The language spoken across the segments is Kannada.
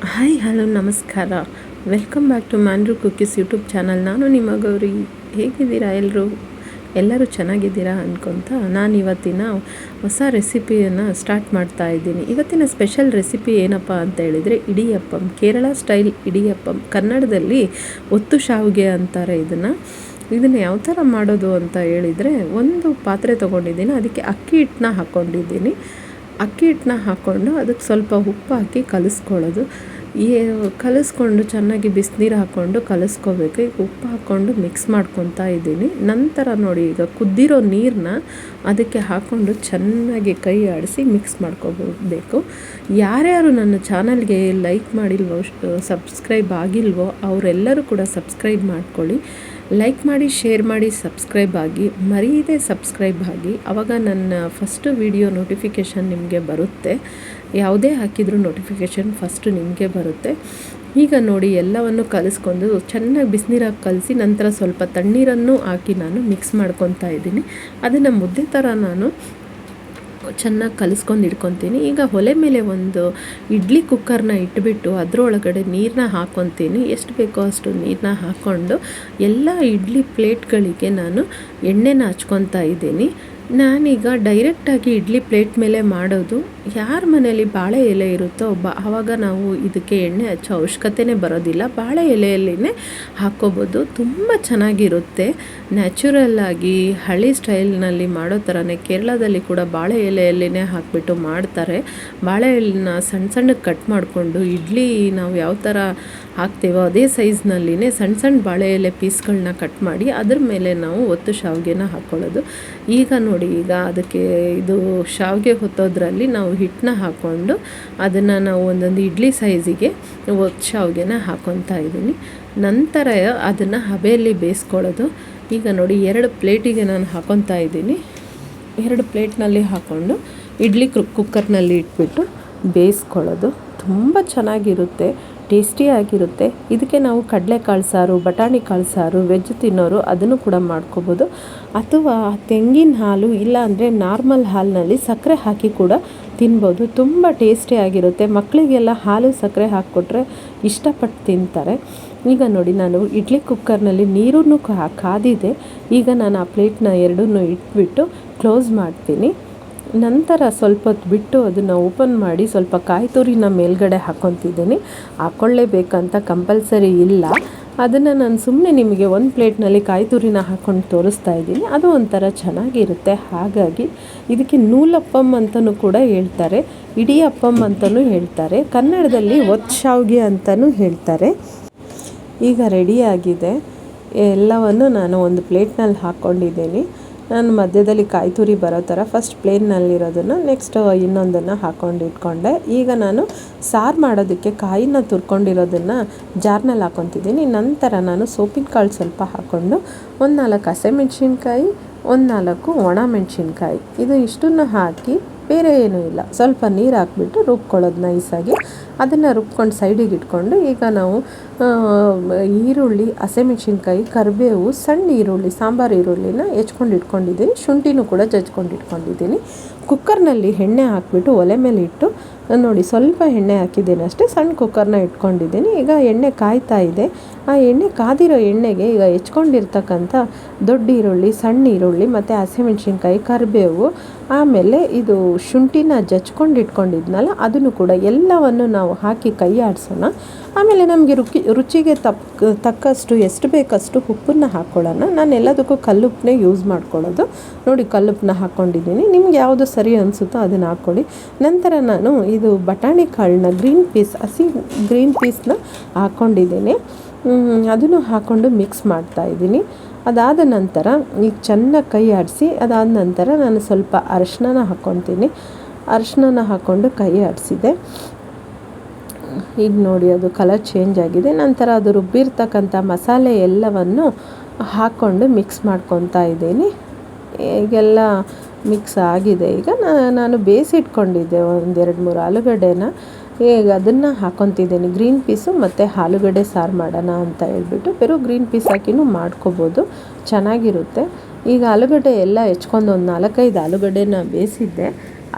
ಹಾಯ್ ಹಲೋ ನಮಸ್ಕಾರ. Welcome back to Mandru cookies YouTube channel. ನಾನು ನಿಮ್ಮ ಗೌರಿ. ಹೇಗಿದ್ದೀರಾ ಎಲ್ಲರೂ ಚೆನ್ನಾಗಿದ್ದೀರಾ ಅಂದ್ಕೊತ ನಾನು ಇವತ್ತಿನ ಹೊಸ ರೆಸಿಪಿಯನ್ನು ಸ್ಟಾರ್ಟ್ ಮಾಡ್ತಾ ಇದ್ದೀನಿ. ಇವತ್ತಿನ ಸ್ಪೆಷಲ್ ರೆಸಿಪಿ ಏನಪ್ಪ ಅಂತ ಹೇಳಿದರೆ ಇಡಿಯಪ್ಪಂ, ಕೇರಳ ಸ್ಟೈಲ್ ಇಡಿಯಪ್ಪಂ. ಕನ್ನಡದಲ್ಲಿ ಒತ್ತು ಶಾವಿಗೆ ಅಂತಾರೆ ಇದನ್ನು ಯಾವ ಥರ ಮಾಡೋದು ಅಂತ ಹೇಳಿದರೆ, ಒಂದು ಪಾತ್ರೆ ತೊಗೊಂಡಿದ್ದೀನಿ, ಅದಕ್ಕೆ ಅಕ್ಕಿ ಹಿಟ್ಟನ್ನ ಹಾಕ್ಕೊಂಡಿದ್ದೀನಿ. ಅಕ್ಕಿ ಹಿಟ್ಟನ್ನ ಹಾಕ್ಕೊಂಡು ಅದಕ್ಕೆ ಸ್ವಲ್ಪ ಉಪ್ಪು ಹಾಕಿ ಕಲಿಸ್ಕೊಂಡು ಚೆನ್ನಾಗಿ ಬಿಸಿನೀರು ಹಾಕ್ಕೊಂಡು ಕಲಿಸ್ಕೋಬೇಕು. ಈಗ ಉಪ್ಪು ಹಾಕ್ಕೊಂಡು ಮಿಕ್ಸ್ ಮಾಡ್ಕೊತಾ ಇದ್ದೀನಿ. ನಂತರ ನೋಡಿ, ಈಗ ಕುದ್ದಿರೋ ನೀರನ್ನ ಅದಕ್ಕೆ ಹಾಕ್ಕೊಂಡು ಚೆನ್ನಾಗಿ ಕೈ ಆಡಿಸಿ ಮಿಕ್ಸ್ ಮಾಡ್ಕೋಬೇಕು. ಯಾರ್ಯಾರು ನನ್ನ ಚಾನಲ್ಗೆ ಲೈಕ್ ಮಾಡಿಲ್ವೋ, ಸಬ್ಸ್ಕ್ರೈಬ್ ಆಗಿಲ್ವೋ ಅವರೆಲ್ಲರೂ ಕೂಡ ಸಬ್ಸ್ಕ್ರೈಬ್ ಮಾಡ್ಕೊಳ್ಳಿ. ಲೈಕ್ ಮಾಡಿ, ಶೇರ್ ಮಾಡಿ, ಸಬ್ಸ್ಕ್ರೈಬ್ ಆಗಿ, ಮರೀದೆ ಸಬ್ಸ್ಕ್ರೈಬ್ ಆಗಿ. ಆವಾಗ ನನ್ನ ಫಸ್ಟು ವಿಡಿಯೋ ನೋಟಿಫಿಕೇಷನ್ ನಿಮಗೆ ಬರುತ್ತೆ. ಯಾವುದೇ ಹಾಕಿದರೂ ನೋಟಿಫಿಕೇಷನ್ ಫಸ್ಟು ನಿಮಗೆ ಬರುತ್ತೆ. ಈಗ ನೋಡಿ, ಎಲ್ಲವನ್ನು ಕಲಿಸ್ಕೊಂಡು ಚೆನ್ನಾಗಿ ಬಿಸಿನೀರಾಗಿ ಕಲಸಿ ನಂತರ ಸ್ವಲ್ಪ ತಣ್ಣೀರನ್ನು ಹಾಕಿ ನಾನು ಮಿಕ್ಸ್ ಮಾಡ್ಕೊತಾ ಇದ್ದೀನಿ. ಅದನ್ನು ಮುದ್ದೆ ಥರ ನಾನು ಚೆನ್ನಾಗಿ ಕಲಿಸ್ಕೊಂಡು ಇಟ್ಕೊತೀನಿ. ಈಗ ಒಲೆ ಮೇಲೆ ಒಂದು ಇಡ್ಲಿ ಕುಕ್ಕರ್ನ ಇಟ್ಬಿಟ್ಟು ಅದರೊಳಗಡೆ ನೀರನ್ನ ಹಾಕ್ಕೊತೀನಿ. ಎಷ್ಟು ಬೇಕೋ ಅಷ್ಟು ನೀರನ್ನ ಹಾಕ್ಕೊಂಡು ಎಲ್ಲ ಇಡ್ಲಿ ಪ್ಲೇಟ್ಗಳಿಗೆ ನಾನು ಎಣ್ಣೆನ ಹಚ್ಕೊತಾ ಇದ್ದೀನಿ. ನಾನೀಗ ಡೈರೆಕ್ಟಾಗಿ ಇಡ್ಲಿ ಪ್ಲೇಟ್ ಮೇಲೆ ಮಾಡೋದು. ಯಾರ ಮನೇಲಿ ಬಾಳೆ ಎಲೆ ಇರುತ್ತೋ ಆವಾಗ ನಾವು ಇದಕ್ಕೆ ಎಣ್ಣೆ ಹಚ್ಚೋ ಅವಶ್ಯಕತೆನೇ ಬರೋದಿಲ್ಲ. ಬಾಳೆ ಎಲೆಯಲ್ಲಿನೇ ಹಾಕ್ಕೋಬೋದು, ತುಂಬ ಚೆನ್ನಾಗಿರುತ್ತೆ. ನ್ಯಾಚುರಲ್ಲಾಗಿ ಹಳ್ಳಿ ಸ್ಟೈಲ್ನಲ್ಲಿ ಮಾಡೋ ಥರನೇ ಕೇರಳದಲ್ಲಿ ಕೂಡ ಬಾಳೆ ಎಲೆಯಲ್ಲಿನೇ ಹಾಕಿಬಿಟ್ಟು ಮಾಡ್ತಾರೆ. ಬಾಳೆ ಎಲೆನ ಸಣ್ಣ ಸಣ್ಣಕ್ಕೆ ಕಟ್ ಮಾಡಿಕೊಂಡು ಇಡ್ಲಿ ನಾವು ಯಾವ ಥರ ಹಾಕ್ತೇವೋ ಅದೇ ಸೈಜ್ನಲ್ಲಿನೇ ಸಣ್ಣ ಸಣ್ಣ ಬಾಳೆ ಎಲೆ ಪೀಸ್ಗಳನ್ನ ಕಟ್ ಮಾಡಿ ಅದ್ರ ಮೇಲೆ ನಾವು ಒತ್ತು ಶಾವಿಗೆನ ಹಾಕ್ಕೊಳ್ಳೋದು. ಈಗ ನೋಡಿ, ಈಗ ಅದಕ್ಕೆ ಇದು ಶಾವಿಗೆ ಹೊತ್ತೋದ್ರಲ್ಲಿ ನಾವು ಹಿಟ್ಟನ್ನ ಹಾಕ್ಕೊಂಡು ಅದನ್ನು ನಾವು ಒಂದೊಂದು ಇಡ್ಲಿ ಸೈಜಿಗೆ ಒತ್ತು ಶಾವಿಗೆನ ಹಾಕ್ಕೊತಾ ಇದ್ದೀನಿ. ನಂತರ ಅದನ್ನು ಹಬೆಯಲ್ಲಿ ಬೇಯಿಸ್ಕೊಳ್ಳೋದು. ಈಗ ನೋಡಿ, 2 ಪ್ಲೇಟಿಗೆ ನಾನು ಹಾಕ್ಕೊತಾ ಇದ್ದೀನಿ. 2 ಪ್ಲೇಟ್ನಲ್ಲಿ ಹಾಕ್ಕೊಂಡು ಇಡ್ಲಿ ಕುಕ್ಕರ್ನಲ್ಲಿ ಇಟ್ಬಿಟ್ಟು ಬೇಯಿಸ್ಕೊಳ್ಳೋದು. ತುಂಬ ಚೆನ್ನಾಗಿರುತ್ತೆ, ಟೇಸ್ಟಿಯಾಗಿರುತ್ತೆ. ಇದಕ್ಕೆ ನಾವು ಕಡಲೆಕಾಳು ಸಾರು, ಬಟಾಣಿ ಕಾಳು ಸಾರು, ವೆಜ್ ತಿನ್ನೋರು ಅದನ್ನು ಕೂಡ ಮಾಡ್ಕೋಬೋದು. ಅಥವಾ ತೆಂಗಿನ ಹಾಲು ಇಲ್ಲ ಅಂದರೆ ನಾರ್ಮಲ್ ಹಾಲಿನಲ್ಲಿ ಸಕ್ಕರೆ ಹಾಕಿ ಕೂಡ ತಿನ್ಬೋದು. ತುಂಬ ಟೇಸ್ಟಿಯಾಗಿರುತ್ತೆ. ಮಕ್ಕಳಿಗೆಲ್ಲ ಹಾಲು ಸಕ್ಕರೆ ಹಾಕ್ಕೊಟ್ರೆ ಇಷ್ಟಪಟ್ಟು ತಿಂತಾರೆ. ಈಗ ನೋಡಿ, ನಾನು ಇಡ್ಲಿ ಕುಕ್ಕರ್ನಲ್ಲಿ ನೀರನ್ನು ಕಾದಿದೆ. ಈಗ ನಾನು ಆ ಪ್ಲೇಟ್ನ 2 ಇಟ್ಬಿಟ್ಟು ಕ್ಲೋಸ್ ಮಾಡ್ತೀನಿ. ನಂತರ ಸ್ವಲ್ಪ ಹೊತ್ತು ಬಿಟ್ಟು ಅದನ್ನು ಓಪನ್ ಮಾಡಿ ಸ್ವಲ್ಪ ಕಾಯಿ ತುರಿನ ಮೇಲ್ಗಡೆ ಹಾಕ್ಕೊತಿದ್ದೀನಿ. ಹಾಕ್ಕೊಳ್ಳೇಬೇಕಂತ ಕಂಪಲ್ಸರಿ ಇಲ್ಲ. ಅದನ್ನು ನಾನು ಸುಮ್ಮನೆ ನಿಮಗೆ ಒಂದು ಪ್ಲೇಟ್ನಲ್ಲಿ ಕಾಯಿ ತುರಿನ ಹಾಕ್ಕೊಂಡು ತೋರಿಸ್ತಾ ಇದ್ದೀನಿ. ಅದು ಒಂಥರ ಚೆನ್ನಾಗಿರುತ್ತೆ. ಹಾಗಾಗಿ ಇದಕ್ಕೆ ನೂಲಪ್ಪಂ ಅಂತಲೂ ಕೂಡ ಹೇಳ್ತಾರೆ, ಇಡಿಯಪ್ಪಂ ಅಂತಲೂ ಹೇಳ್ತಾರೆ, ಕನ್ನಡದಲ್ಲಿ ಒತ್ತು ಶಾವಿಗೆ ಅಂತಲೂ ಹೇಳ್ತಾರೆ. ಈಗ ರೆಡಿಯಾಗಿದೆ. ಎಲ್ಲವನ್ನು ನಾನು ಒಂದು ಪ್ಲೇಟ್ನಲ್ಲಿ ಹಾಕ್ಕೊಂಡಿದ್ದೀನಿ. ನಾನು ಮಧ್ಯದಲ್ಲಿ ಕಾಯಿ ತುರಿ ಬರೋ ಥರ ಫಸ್ಟ್ ಪ್ಲೇನ್ನಲ್ಲಿರೋದನ್ನು ನೆಕ್ಸ್ಟ್ ಇನ್ನೊಂದನ್ನು ಹಾಕ್ಕೊಂಡು ಇಟ್ಕೊಂಡೆ. ಈಗ ನಾನು ಸಾರು ಮಾಡೋದಕ್ಕೆ ಕಾಯಿನ ತುರ್ಕೊಂಡಿರೋದನ್ನು ಜಾರ್ನಲ್ಲಿ ಹಾಕ್ಕೊತಿದ್ದೀನಿ. ನಂತರ ನಾನು ಸೊಪ್ಪಿನ ಕಾಳು ಸ್ವಲ್ಪ ಹಾಕ್ಕೊಂಡು 1-4 ಹಸಿಮೆಣ್ಸಿನ್ಕಾಯಿ, 1-4 ಒಣ ಮೆಣಸಿನ್ಕಾಯಿ, ಇದು ಇಷ್ಟನ್ನು ಹಾಕಿ ಬೇರೆ ಏನೂ ಇಲ್ಲ, ಸ್ವಲ್ಪ ನೀರು ಹಾಕ್ಬಿಟ್ಟು ರುಬ್ಕೊಳ್ಳೋದು ನೈಸಾಗಿ. ಅದನ್ನು ರುಬ್ಕೊಂಡು ಸೈಡಿಗೆ ಇಟ್ಕೊಂಡು ಈಗ ನಾವು ಈರುಳ್ಳಿ, ಹಸಿಮೆಣ್ಸಿನ್ಕಾಯಿ, ಕರಿಬೇವು, ಸಣ್ಣ ಈರುಳ್ಳಿ, ಸಾಂಬಾರು ಈರುಳ್ಳಿನ ಹೆಚ್ಕೊಂಡು ಇಟ್ಕೊಂಡಿದ್ದೀನಿ. ಶುಂಠಿನೂ ಕೂಡ ಜಜ್ಕೊಂಡು ಇಟ್ಕೊಂಡಿದ್ದೀನಿ. ಕುಕ್ಕರ್ನಲ್ಲಿ ಎಣ್ಣೆ ಹಾಕ್ಬಿಟ್ಟು ಒಲೆ ಮೇಲೆ ಇಟ್ಟು ನೋಡಿ, ಸ್ವಲ್ಪ ಎಣ್ಣೆ ಹಾಕಿದ್ದೀನಿ ಅಷ್ಟೇ. ಸಣ್ಣ ಕುಕ್ಕರ್ನ ಇಟ್ಕೊಂಡಿದ್ದೀನಿ. ಈಗ ಎಣ್ಣೆ ಕಾಯ್ತಾ ಇದೆ. ಆ ಎಣ್ಣೆ ಕಾದಿರೋ ಎಣ್ಣೆಗೆ ಈಗ ಹೆಚ್ಕೊಂಡಿರ್ತಕ್ಕಂಥ ದೊಡ್ಡ ಈರುಳ್ಳಿ, ಸಣ್ಣ ಈರುಳ್ಳಿ ಮತ್ತು ಹಸಿಮೆಣ್ಸಿನ್ಕಾಯಿ, ಕರಿಬೇವು, ಆಮೇಲೆ ಇದು ಶುಂಠಿನ ಜಜ್ಕೊಂಡು ಇಟ್ಕೊಂಡಿದ್ನಲ್ಲ ಅದನ್ನು ಕೂಡ ಎಲ್ಲವನ್ನು ನಾವು ಹಾಕಿ ಕೈ ಆಡಿಸೋಣ. ಆಮೇಲೆ ನಮಗೆ ರುಚಿಗೆ ತಕ್ಕಷ್ಟು ಎಷ್ಟು ಬೇಕಷ್ಟು ಉಪ್ಪನ್ನು ಹಾಕ್ಕೊಳ್ಳೋಣ. ನಾನು ಎಲ್ಲದಕ್ಕೂ ಕಲ್ಲುಪ್ಪನ್ನೇ ಯೂಸ್ ಮಾಡ್ಕೊಳ್ಳೋದು. ನೋಡಿ, ಕಲ್ಲುಪ್ಪನ್ನ ಹಾಕ್ಕೊಂಡಿದ್ದೀನಿ. ನಿಮ್ಗೆ ಯಾವುದು ಸರಿ ಅನಿಸುತ್ತೋ ಅದನ್ನು ಹಾಕ್ಕೊಳ್ಳಿ. ನಂತರ ನಾನು ಇದು ಬಟಾಣಿ ಕಾಳನ್ನ ಹಸಿ ಗ್ರೀನ್ ಪೀಸ್ನ ಹಾಕ್ಕೊಂಡಿದ್ದೀನಿ. ಅದನ್ನು ಹಾಕ್ಕೊಂಡು ಮಿಕ್ಸ್ ಮಾಡ್ತಾಯಿದ್ದೀನಿ. ಅದಾದ ನಂತರ ಈಗ ಚೆನ್ನಾಗಿ ಕೈ ಆಡಿಸಿ, ಅದಾದ ನಂತರ ನಾನು ಸ್ವಲ್ಪ ಅರಿಶಿನ ಹಾಕ್ಕೊತೀನಿ. ಅರಿಶಿನ ಹಾಕ್ಕೊಂಡು ಕೈ ಆಡಿಸಿದೆ. ಈಗ ನೋಡಿ, ಅದು ಕಲರ್ ಚೇಂಜ್ ಆಗಿದೆ. ನಂತರ ಅದು ರುಬ್ಬಿರ್ತಕ್ಕಂಥ ಮಸಾಲೆ ಎಲ್ಲವನ್ನು ಹಾಕ್ಕೊಂಡು ಮಿಕ್ಸ್ ಮಾಡ್ಕೊತಾ ಇದ್ದೀನಿ. ಈಗೆಲ್ಲ ಮಿಕ್ಸ್ ಆಗಿದೆ. ಈಗ ನಾನು ಬೇಯಿಸಿಟ್ಕೊಂಡಿದ್ದೆ 1-2-3 ಆಲೂಗಡ್ಡೆನ, ಈಗ ಅದನ್ನು ಹಾಕ್ಕೊತಿದ್ದೀನಿ. ಗ್ರೀನ್ ಪೀಸು ಮತ್ತು ಆಲೂಗಡ್ಡೆ ಸಾರು ಮಾಡೋಣ ಅಂತ ಹೇಳ್ಬಿಟ್ಟು ಬೇರೆ ಗ್ರೀನ್ ಪೀಸ್ ಹಾಕಿನೂ ಮಾಡ್ಕೋಬೋದು, ಚೆನ್ನಾಗಿರುತ್ತೆ. ಈಗ ಆಲೂಗಡ್ಡೆ ಎಲ್ಲ ಹೆಚ್ಕೊಂಡು ಒಂದು 4-5 ಆಲೂಗಡ್ಡೆನ ಬೇಯಿಸಿದ್ದೆ.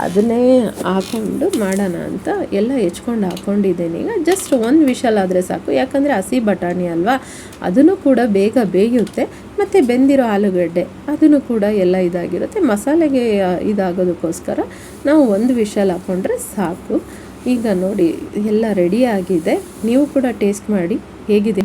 ಅದನ್ನೇ ಹಾಕ್ಕೊಂಡು ಮಾಡೋಣ ಅಂತ ಎಲ್ಲ ಹೆಚ್ಕೊಂಡು ಹಾಕ್ಕೊಂಡಿದ್ದೀನಿ. ಈಗ ಜಸ್ಟ್ ಒಂದು ವಿಷಲ್ ಆದರೆ ಸಾಕು, ಯಾಕಂದರೆ ಹಸಿ ಬಟಾಣಿ ಅಲ್ವಾ, ಅದನ್ನು ಕೂಡ ಬೇಗ ಬೇಯುತ್ತೆ. ಮತ್ತು ಬೆಂದಿರೋ ಆಲೂಗಡ್ಡೆ ಅದನ್ನು ಕೂಡ ಎಲ್ಲ ಇದಾಗಿರುತ್ತೆ. ಮಸಾಲೆಗೆ ಇದಾಗೋದಕ್ಕೋಸ್ಕರ ನಾವು ಒಂದು ವಿಷಲ್ ಹಾಕ್ಕೊಂಡ್ರೆ ಸಾಕು. ಈಗ ನೋಡಿ ಎಲ್ಲ ರೆಡಿಯಾಗಿದೆ. ನೀವು ಕೂಡ ಟೇಸ್ಟ್ ಮಾಡಿ ಹೇಗಿದೆ.